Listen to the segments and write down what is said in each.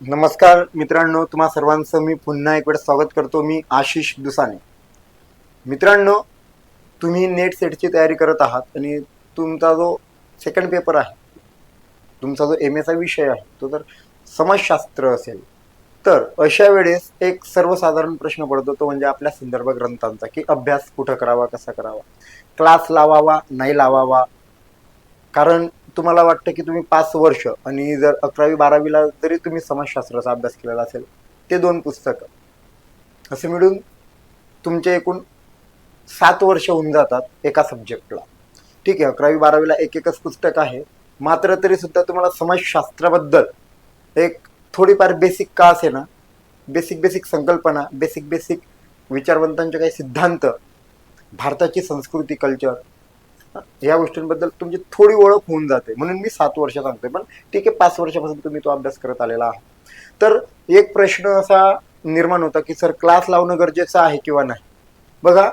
नमस्कार मित्रांनो, तुम्हा सर्वांचं मी पुन्हा एक वेळा स्वागत करतो. मी आशिष दुसाने. मित्रांनो, तुम्ही नेट सेटची तयारी करत आहात आणि तुमचा जो सेकंड पेपर आहे, तुमचा जो एमएचा विषय आहे तो जर समाजशास्त्र असेल, तर अशा वेळेस एक सर्वसाधारण प्रश्न पडतो, तो म्हणजे आपल्या संदर्भ ग्रंथांचा, की अभ्यास कुठं करावा, कसा करावा, क्लास लावावा नाही लावावा. कारण तुम्हाला वाटतं की तुम्ही 5 वर्ष आणि जर 11वी 12वीला जरी तुम्ही समाजशास्त्राचा अभ्यास केलेला असेल, ते 2 पुस्तकं असे मिळून तुमचे एकूण 7 वर्ष होऊन जातात एका सब्जेक्टला. ठीक आहे, 11वी 12वीला एक एकच पुस्तक आहे, मात्र तरी सुद्धा तुम्हाला समाजशास्त्राबद्दल एक थोडीफार बेसिक का असे ना, बेसिक बेसिक संकल्पना, बेसिक बेसिक विचारवंतांचे काही सिद्धांत, भारताची संस्कृती, कल्चर, या गोष्टींबद्दल तुमची थोडी ओळख होऊन जाते. म्हणून मी 7 वर्ष सांगतोय, पण ठीक आहे, 5 वर्षापासून तुम्ही तो अभ्यास करत आलेला आहात. तर एक प्रश्न असा निर्माण होता की सर, क्लास लावणं गरजेचं आहे किंवा नाही. बघा,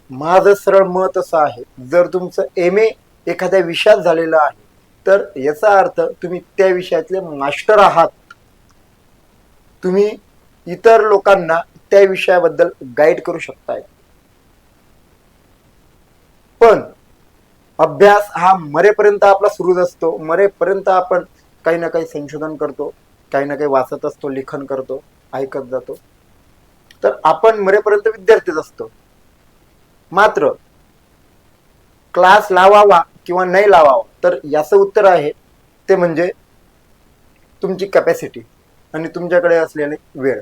माझं सरळ मत असं आहे, जर तुमचं MA एखाद्या विषयात झालेलं आहे, तर याचा अर्थ तुम्ही त्या विषयातले मास्टर आहात. तुम्ही इतर लोकांना त्या विषयाबद्दल गाईड करू शकताय. पण अभ्यास हा मरेपर्यंत आपला सुरूच असतो. मरेपर्यंत आपण काही ना काही संशोधन करतो, काही ना काही वाचत असतो, लेखन करतो, ऐकत जातो. तर आपण मरेपर्यंत विद्यार्थीच असतो. मात्र क्लास लावावा किंवा नाही लावावा, तर याचं उत्तर आहे ते म्हणजे तुमची कॅपॅसिटी आणि तुमच्याकडे असलेले वेळ.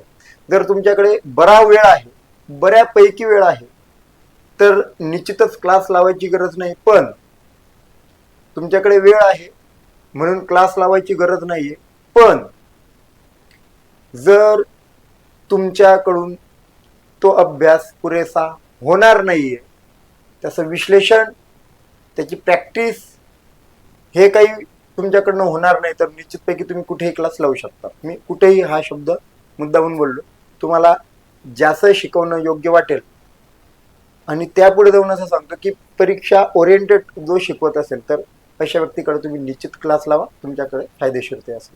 जर तुमच्याकडे बरा वेळ आहे, बऱ्यापैकी वेळ आहे, तर निश्चितच क्लास लावायची गरज नाही. पण तुमच्याकडे वेळ आहे म्हणून क्लास लावायची गरज नाहीये. पण जर तुमच्याकडून तो अभ्यास पुरेसा होणार नाहीये, त्याचं विश्लेषण, त्याची प्रॅक्टिस हे काही तुमच्याकडनं होणार नाही, तर निश्चितपैकी तुम्ही कुठेही क्लास लावू शकता. मी कुठेही हा शब्द मुद्दामून बोललो. तुम्हाला ज्याचं शिकवणं योग्य वाटेल आणि त्यापुढे जाऊन असं सांगतो की परीक्षा ओरिएंटेड जो शिकवत असेल, तर अशा व्यक्तीकडे तुम्ही निश्चित क्लास लावा, तुमच्याकडे फायदेशीर ते असेल.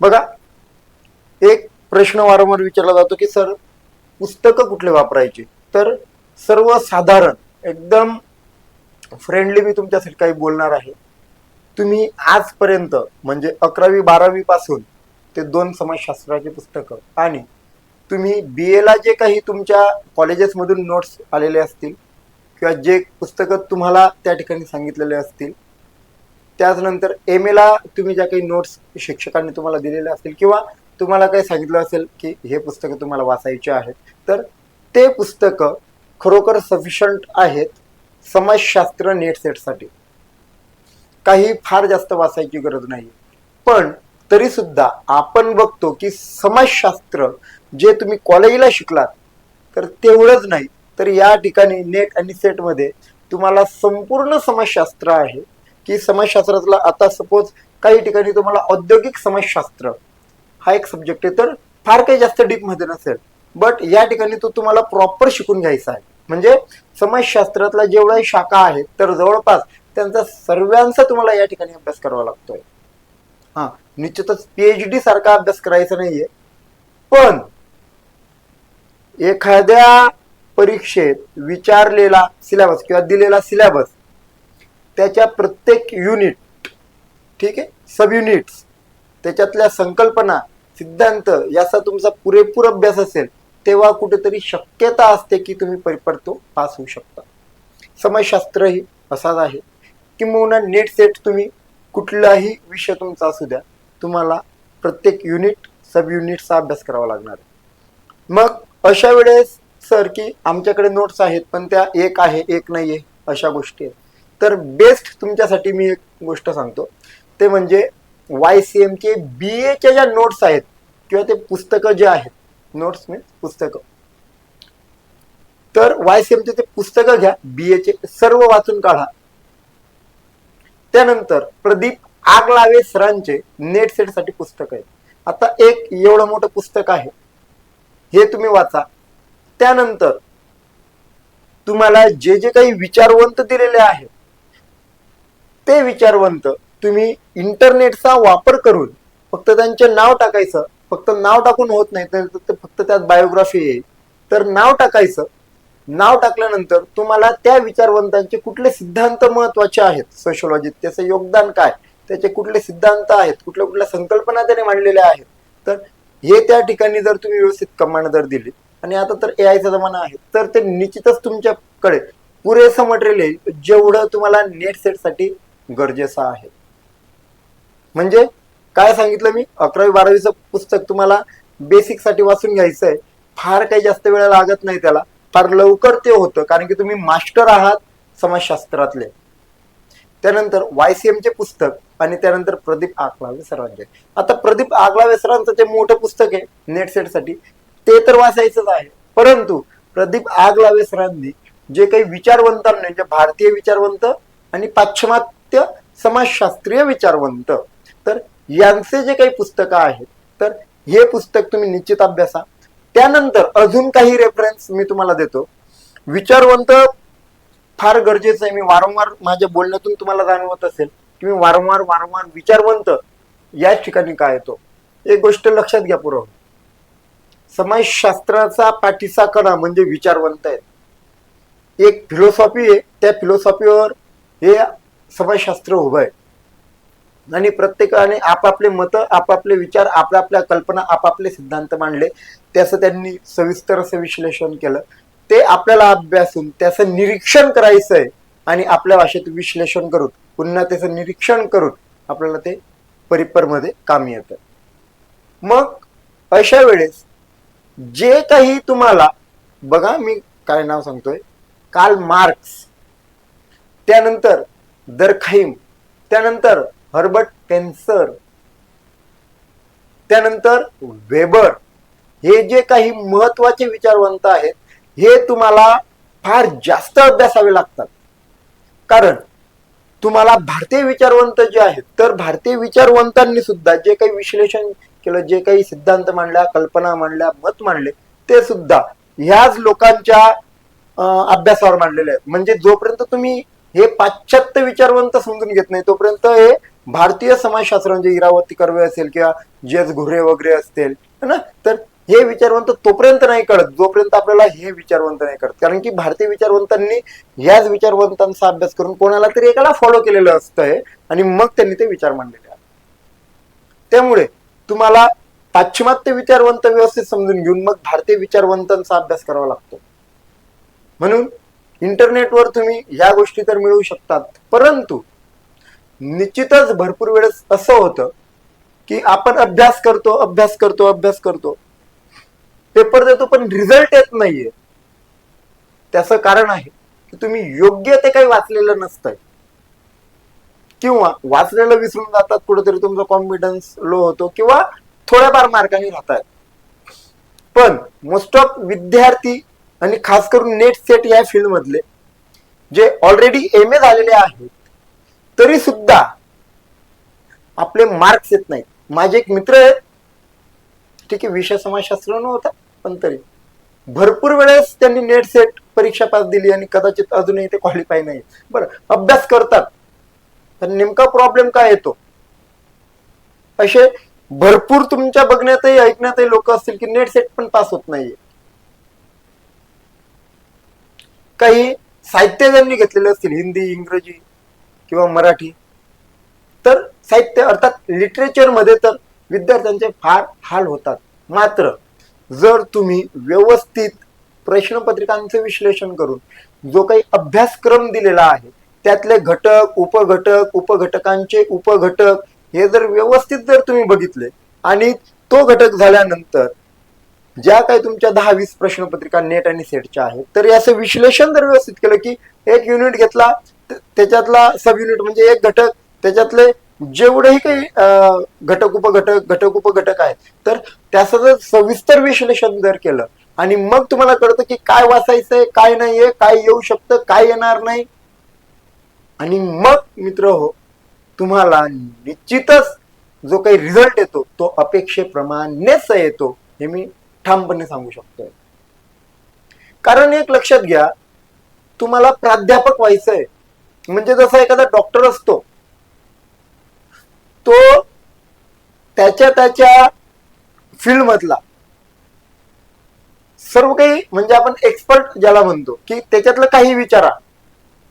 बघा, एक प्रश्न वारंवार विचारला जातो की सर, पुस्तकं कुठले वापरायची. तर सर्वसाधारण एकदम फ्रेंडली मी तुमच्यासाठी काही बोलणार आहे. तुम्ही आजपर्यंत म्हणजे 11वी 12वी पासून ते 2 समाजशास्त्राची पुस्तकं आणि तुम्ही BAला जे काही तुमच्या कॉलेजेसमधून नोट्स आलेले असतील किंवा जे पुस्तकं तुम्हाला त्या ठिकाणी सांगितलेले असतील, त्याचनंतर MAला तुम्ही ज्या काही नोट्स शिक्षकांनी तुम्हाला दिलेले असतील किंवा तुम्हाला काही सांगितलं असेल की हे पुस्तकं तुम्हाला वाचायचे आहेत, तर ते पुस्तकं खरोखर सफिशियंट आहेत समाजशास्त्र नेट सेटसाठी. काही फार जास्त वाचायची गरज नाही. पण तरी सुद्धा आपण बघतो की समाजशास्त्र जे तुम्ही कॉलेजला शिकलात, तर तेवढंच नाही, तर या ठिकाणी नेट आणि सेटमध्ये तुम्हाला संपूर्ण समाजशास्त्र आहे. की समाजशास्त्रातला आता सपोज काही ठिकाणी तुम्हाला औद्योगिक समाजशास्त्र हा एक सब्जेक्ट आहे, तर फार काही जास्त डीपमध्ये नसेल, बट या ठिकाणी तो तुम्हाला प्रॉपर शिकून घ्यायचा आहे. म्हणजे समाजशास्त्रातला जेवढ्या शाखा आहेत, तर जवळपास त्यांचा सर्वांचा तुम्हाला या ठिकाणी अभ्यास करावा लागतोय. हा, निश्चितच PhD सारखा अभ्यास करायचा नाहीये, पण एखाद्या परीक्षेत विचारलेला सिलेबस किंवा दिलेला सिलेबस, त्याच्या प्रत्येक युनिट, ठीक आहे, सब युनिट्स, त्याच्यातल्या संकल्पना, सिद्धांत याचा तुमचा पुरेपूर अभ्यास असेल, तेव्हा कुठेतरी शक्यता असते की तुम्ही परिपरतो पास होऊ शकता. समाजशास्त्र ही असाच आहे. किंबहुना नेट सेट तुम्ही कुठलाही विषय तुमचा असू द्या, तुम्हाला प्रत्येक युनिट, सब युनिटचा अभ्यास करावा लागणार आहे. मग अशा वेळेस सर की आमच्याकडे नोट्स आहेत पण त्या एक आहे एक नाही आहे, अशा गोष्टी आहेत. तर बेस्ट तुमच्यासाठी मी एक गोष्ट सांगतो, ते म्हणजे YCMचे BAच्या ज्या नोट्स आहेत किंवा ते पुस्तकं जे आहेत, नोट्स मीन्स पुस्तकं, तर YCMचे ते पुस्तकं घ्या, BAचे सर्व वाचून काढा. त्यानंतर प्रदीप आगलावे सरांचे नेट सेट साठी पुस्तक आहे. आता एक एवढं मोठं पुस्तक आहे, हे तुम्ही वाचा. त्यानंतर तुम्हाला जे जे काही विचारवंत दिलेले आहेत, ते विचारवंत तुम्ही इंटरनेटचा वापर करून फक्त त्यांचे नाव टाकायचं. फक्त नाव टाकून होत नाही, तर फक्त त्यात बायोग्राफी येईल. तर नाव टाकायचं. नाव टाकल्यानंतर तुम्हाला त्या विचारवंतांचे कुठले सिद्धांत महत्वाचे आहेत सोशिओलॉजीत, त्याचं योगदान काय, त्याचे कुठले सिद्धांत आहेत, कुठल्या कुठल्या संकल्पना त्याने मांडलेल्या आहेत, तर हे त्या ठिकाणी जर तुम्ही व्यवस्थित कमांड जर दिली, आणि आता तर एआयचा जमाना आहे, तर ते निश्चितच तुमच्याकडे पुरेसं मटेरियल येईल जेवढं तुम्हाला नेट सेट साठी गरजेचं आहे. म्हणजे काय सांगितलं मी, 11वी-12वीचं पुस्तक तुम्हाला बेसिक साठी वाचून घ्यायचं आहे. फार काही जास्त वेळ लागत नाही त्याला, फार लवकर ते होतं, कारण की तुम्ही मास्टर आहात समाजशास्त्रातले. त्यानंतर YCM चे पुस्तक, आणि त्यानंतर प्रदीप आगलावे सरांचे. आता प्रदीप आगलावे सरांचं ते मोठं पुस्तक आहे नेट सेट साठी, ते तर वाचायचंच आहे. परंतु प्रदीप आगलावे सरांनी जे काही विचारवंतांना, म्हणजे भारतीय विचारवंत आणि पाश्चिमात्य समाजशास्त्रीय विचारवंत, तर यांचे जे काही पुस्तकं आहेत, तर हे पुस्तक तुम्ही निश्चित अभ्यासा. त्यानंतर अजून काही रेफरन्स मी तुम्हाला देतो. विचारवंत फार गरजेचं आहे. मी वारंवार माझ्या बोलण्यातून तुम्हाला जाणवत असेल की मी वारंवार विचारवंत याच ठिकाणी काय येतो. एक गोष्ट लक्षात घ्या पुरं, समाजशास्त्राचा पाठीचा कणा म्हणजे विचारवंत आहेत. एक फिलॉसॉफी आहे, त्या फिलॉसॉफीवर हे समाजशास्त्र उभं आहे, आणि प्रत्येकाने आपापले मत, आपापले विचार, आपल्या कल्पना, आपापले सिद्धांत मांडले. त्याचं त्यांनी सविस्तर असं विश्लेषण केलं. ते आपल्याला अभ्यासून त्याचं निरीक्षण करायचं आहे, आणि आपल्या भाषेत विश्लेषण करून पुन्हा त्याचं निरीक्षण करून आपल्याला ते परिपरमध्ये कामी येतं. मग अशा वेळेस जे काही तुम्हाला, बघा मी काय नाव सांगतोय, कार्ल मार्क्स, त्यानंतर दरखाईम, त्यानंतर हर्बर्ट पेन्सर, त्यानंतर वेबर, हे जे काही महत्वाचे विचारवंत आहेत, हे तुम्हाला फार जास्त अभ्यासावे लागतात. कारण तुम्हाला भारतीय विचारवंत जे आहेत, तर भारतीय विचारवंतांनी सुद्धा जे काही विश्लेषण केलं, जे काही सिद्धांत मांडल्या, कल्पना मांडल्या, मत मांडले, ते सुद्धा ह्याच लोकांच्या अभ्यासावर मांडलेले आहेत. म्हणजे जोपर्यंत तुम्ही हे पाश्चात्य विचारवंत समजून घेत नाही, तोपर्यंत हे भारतीय समाजशास्त्र, म्हणजे इरावती कर्वे असेल किंवा जस घुरे वगैरे असतील ना, तर हे विचारवंत तोपर्यंत नाही कळत जोपर्यंत आपल्याला हे विचारवंत नाही कळत. कारण की भारतीय विचारवंतांनी ह्याच विचारवंतांचा अभ्यास करून कोणाला तरी एकाला फॉलो केलेलं असतंय, आणि मग त्यांनी ते विचार मांडलेले आहेत. त्यामुळे तुम्हाला पाश्चिमात्य विचारवंत व्यवस्थित समजून घेऊन मग भारतीय विचारवंतांचा अभ्यास करावा लागतो. म्हणून इंटरनेटवर तुम्ही ह्या गोष्टी तर मिळवू शकतात, परंतु निश्चितच भरपूर वेळेस असं होतं की आपण अभ्यास करतो, पेपर देतो, पण रिझल्ट येत नाहीये. त्याचं कारण आहे की तुम्ही योग्य ते काही वाचलेलं नसतंय, किंवा वाचलेलं विसरून जातात, कुठेतरी तुमचा कॉन्फिडन्स लो होतो, किंवा थोड्याफार मार्कांनी राहतात. पण मोस्ट ऑफ विद्यार्थी, आणि खास करून नेट सेट या फील्ड मधले जे ऑलरेडी MA झालेले आहेत, तरी सुद्धा आपले मार्क्स येत नाहीत. माझे एक मित्र आहेत, ठीक आहे, विषय समाजशास्त्र नव्हता, पण तरी भरपूर वेळेस त्यांनी नेट सेट परीक्षा पास दिली, आणि कदाचित अजूनही ते क्वालिफाय नाही. बरं, अभ्यास करतात, तर नेमका प्रॉब्लेम काय येतो, असे भरपूर तुमच्या बघण्यातही ऐकण्यातही लोक असतील की नेट सेट पण पास होत नाहीये. काही साहित्य ज्यांनी घेतलेले असतील, हिंदी, इंग्रजी किंवा मराठी, तर साहित्य अर्थात लिटरेचर मध्ये तर विद्यार्थ्यांचे फार हाल होतात. मात्र जर तुम्ही व्यवस्थित प्रश्नपत्रिकांचे विश्लेषण करून जो काही अभ्यासक्रम दिलेला आहे, त्यातले घटक, उपघटकांचे उपघटक, हे जर व्यवस्थित जर तुम्ही बघितले, आणि तो घटक झाल्यानंतर ज्या काही तुमच्या 10-20 प्रश्नपत्रिका नेट आणि सेटच्या आहेत, तर याचं विश्लेषण जर व्यवस्थित केलं की एक युनिट घेतला, त्याच्यातला सब युनिट म्हणजे एक घटक, त्याच्यातले जेवढेही काही घटक उपघटक आहेत, तर त्याचं जर सविस्तर विश्लेषण जर केलं, आणि मग तुम्हाला कळतं की काय वाचायचंय, काय नाहीये, काय येऊ शकतं, काय येणार नाही, आणि मग मित्र हो, तुम्हाला निश्चितच जो काही रिझल्ट येतो तो अपेक्षेप्रमाणेच येतो, हे मी ठामपणे सांगू शकतोय. कारण एक लक्षात घ्या, तुम्हाला प्राध्यापक व्हायचंय म्हणजे जसा एखादा डॉक्टर असतो, तो त्याच्या फील्ड मधला सर्व काही म्हणजे आपण एक्सपर्ट ज्याला म्हणतो की त्याच्यातलं काही विचारा,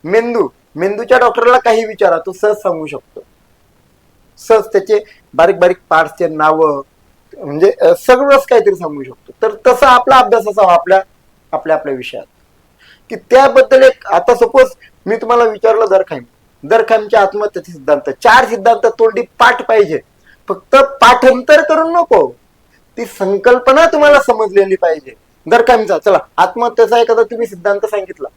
मेंदूच्या डॉक्टरला काही विचारा, तो सहज सांगू शकतो. सहज त्याचे बारीक बारीक पार्टचे नाव म्हणजे सगळंच काहीतरी सांगू शकतो. तर तसा आपला अभ्यास असावा आपल्या आपल्या विषयात की त्याबद्दल एक. आता सपोज मी तुम्हाला विचारलं दरखामच्या आत्महत्येचे सिद्धांत, 4 सिद्धांत तोंडी पाठ पाहिजे. फक्त पाठांतर करून नको, ती संकल्पना तुम्हाला समजलेली पाहिजे. दरखामचा चला आत्महत्येचा एखादा तुम्ही सिद्धांत सांगितला,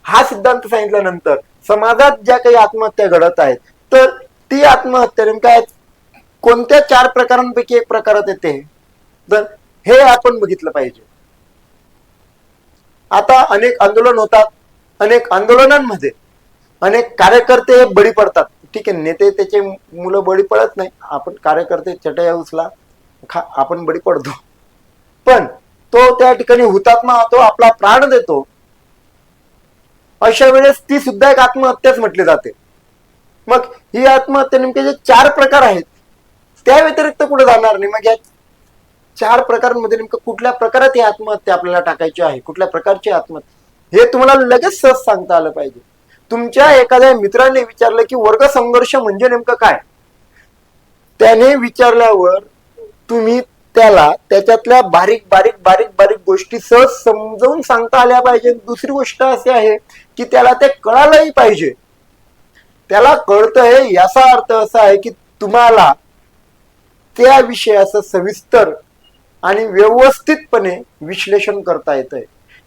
हा सिद्धांत सांगितल्यानंतर समाजात ज्या काही आत्महत्या घडत आहेत तर ती आत्महत्या नेमक्या कोणत्या 4 प्रकारांपैकी एक प्रकारात येते, तर हे आपण बघितलं पाहिजे. आता अनेक आंदोलन होतात, अनेक आंदोलनांमध्ये अनेक कार्यकर्ते बळी पडतात. ठीक आहे, नेते त्याचे मुलं बळी पडत नाही, आपण कार्यकर्ते चटया उचला आपण बळी पडतो. पण तो त्या ठिकाणी हुतात्मा होतो, आपला प्राण देतो. अशा वेळेस ती सुद्धा एक आत्महत्याच म्हटली जाते. मग ही आत्महत्या नेमके जे 4 प्रकार आहेत त्या व्यतिरिक्त कुठे जाणार नाही. मग या 4 प्रकारांमध्ये नेमकं कुठल्या प्रकारात ही आत्महत्या आपल्याला टाकायची आहे, कुठल्या प्रकारची आत्महत्या, हे तुम्हाला लगेच सहज सांगता आलं पाहिजे. तुमच्या एखाद्या मित्राने विचारलं की वर्ग संघर्ष म्हणजे नेमकं काय, त्याने विचारल्यावर तुम्ही त्याला त्याच्यातल्या बारीक बारीक बारीक बारीक गोष्टी सहज समजावून सांगता आल्या पाहिजे. दुसरी गोष्ट अशी आहे की त्याला ते कळालंही पाहिजे. त्याला कळतंय याचा अर्थ असा आहे की तुम्हाला त्या विषयाचं सविस्तर आणि व्यवस्थितपणे विश्लेषण करता येतंय.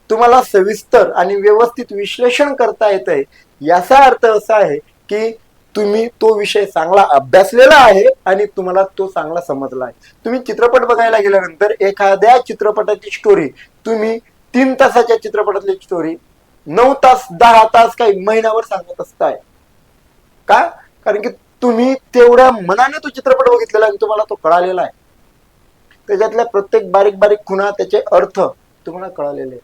तुम्हाला सविस्तर आणि व्यवस्थित विश्लेषण करता येतंय याचा अर्थ असा आहे की तुम्ही तो विषय चांगला अभ्यासलेला आहे आणि तुम्हाला तो चांगला समजला आहे. तुम्ही चित्रपट बघायला गेल्यानंतर एखाद्या चित्रपटाची स्टोरी तुम्ही 3 तासाच्या चित्रपटातली स्टोरी 9 तास 10 तास काही महिन्यावर सांगत असताय का, कारण की तुम्ही तेवढ्या मनाने तो चित्रपट बघितलेला आणि तुम्हाला तो कळालेला आहे. त्याच्यातल्या प्रत्येक बारीक बारीक खुणा त्याचे अर्थ तुम्हाला कळालेले.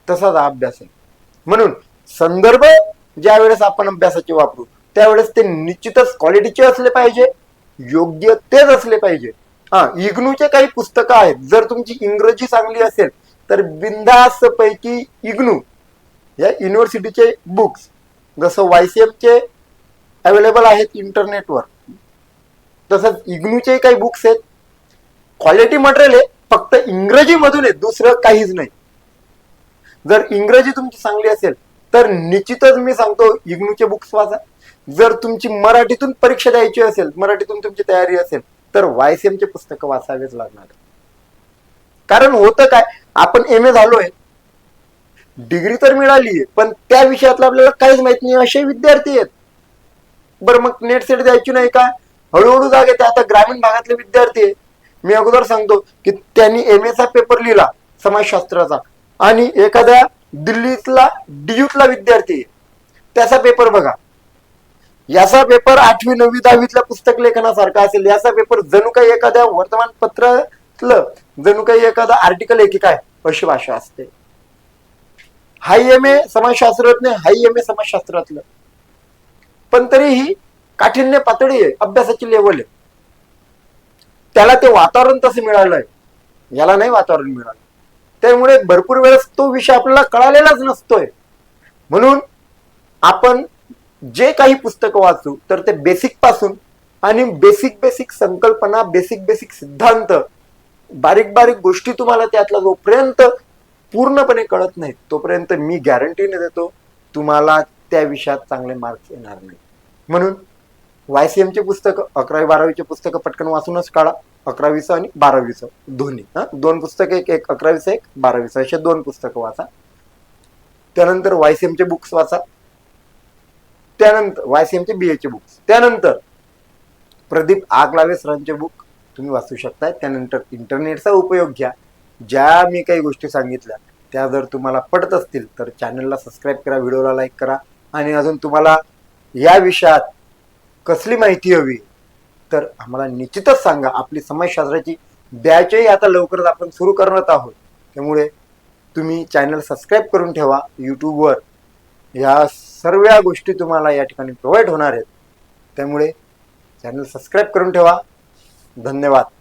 तसाच हा अभ्यास आहे. म्हणून संदर्भ ज्या वेळेस आपण अभ्यासाचे वापरू त्यावेळेस ते निश्चितच क्वालिटीचे असले पाहिजे, योग्य तेच असले पाहिजे. इग्नूचे काही पुस्तकं आहेत, जर तुमची इंग्रजी चांगली असेल तर बिंदास पैकी इग्नू या युनिव्हर्सिटीचे बुक्स जसं YCMचे अवेलेबल आहेत इंटरनेटवर, तसंच इग्नूचे काही बुक्स आहेत. क्वालिटी मटेरियल आहे, फक्त इंग्रजी मधून आहे, दुसरं काहीच नाही. जर इंग्रजी तुमची चांगली असेल तर निश्चितच मी सांगतो इग्नूचे बुक्स वाचा. जर तुमची मराठीतून परीक्षा द्यायची असेल, मराठीतून तुमची तयारी असेल तर YCMचे पुस्तकं वाचावेच लागणार. कारण होतं काय, आपण MA झालोय, डिग्री तर मिळाली आहे पण त्या विषयातलं आपल्याला काहीच माहित नाही असे विद्यार्थी आहेत. बरं मग नेट सेट द्यायची नाही का, हळूहळू जाग येते. आता ग्रामीण भागातले विद्यार्थी आहे, मी अगोदर सांगतो की त्यांनी MAचा पेपर लिहिला समाजशास्त्राचा आणि एखाद्या दिल्लीतला DUतला विद्यार्थी त्याचा पेपर बघा, याचा पेपर 8वी 9वी 10वीतल्या पुस्तक लेखनासारखा असेल. याचा पेपर जणू काही एखाद्या वर्तमानपत्रातलं जणू काही एखादा आर्टिकल आहे की काय अशी भाषा असते. हाय MA समाजशास्त्रातले, हाय MA समाजशास्त्रातलं, पण तरीही काठिण्य पातळी आहे, अभ्यासाची लेवल आहे. त्याला ते वातावरण तसं मिळालंय, याला नाही वातावरण मिळालं. त्यामुळे भरपूर वेळेस तो विषय आपल्याला कळालेलाच नसतोय. म्हणून आपण जे काही पुस्तकं वाचू तर ते बेसिक पासून आणि बेसिक संकल्पना, बेसिक सिद्धांत, बारीक बारीक गोष्टी तुम्हाला त्यातला जोपर्यंत पूर्णपणे कळत नाहीत तोपर्यंत मी गॅरंटीने देतो तुम्हाला त्या विषयात चांगले मार्क्स येणार नाही. म्हणून YCMचे पुस्तकं 11वी 12वीचे पुस्तकं पटकन वाचूनच काढा. 11वीचं आणि 12वीचं दोन्ही, 2 पुस्तकं, एक 11वीचं एक 12वीचं, असे 2 पुस्तकं वाचा. त्यानंतर YCMचे बुक्स वाचा, त्यानंतर YCMचे BAचे बुक्स, त्यानंतर प्रदीप आगलावे सरांचे बुक तुम्ही वाचू शकताय. त्यानंतर इंटरनेटचा उपयोग घ्या. ज्या मी काही गोष्टी सांगितल्या त्या जर तुम्हाला पटत असतील तर चॅनलला सबस्क्राईब करा, व्हिडिओला लाईक करा. आणि अजून तुम्हाला या विषयात कसली माहिती हवी तर आम्हाला निश्चितच सांगा. आपली समाजशास्त्राची बॅचही आता लवकरच आपण सुरू करणार आहोत, त्यामुळे तुम्ही चॅनल सबस्क्राईब करून ठेवा. यूट्यूबवर ह्या सर्व गोष्टी तुम्हाला या ठिकाणी प्रोव्हाइड होणार आहेत, त्यामुळे चॅनल सबस्क्राईब करून ठेवा. धन्यवाद.